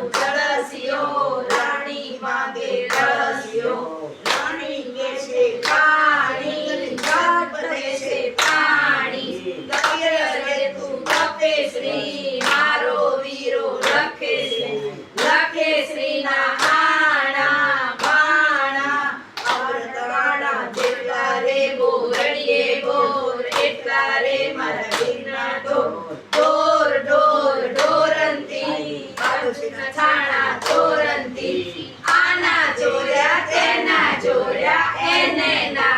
તળસ્યો રાણી માંગે રસ્યો રાણી કેસે પાણી ઘાટ દેશે પાણી ગયર રે તું તપે શ્રી મારો વીરો લખે શ્રી ના આણા બાણા અવરતવાણા જેટલા રે બોરડીએ બોર એટલા રે મારા વીરના ઢોર ઢોરંતી પાડોશીના છાણા ચોરંતી આના ચોર્યા તેના ચોર્યા એને ના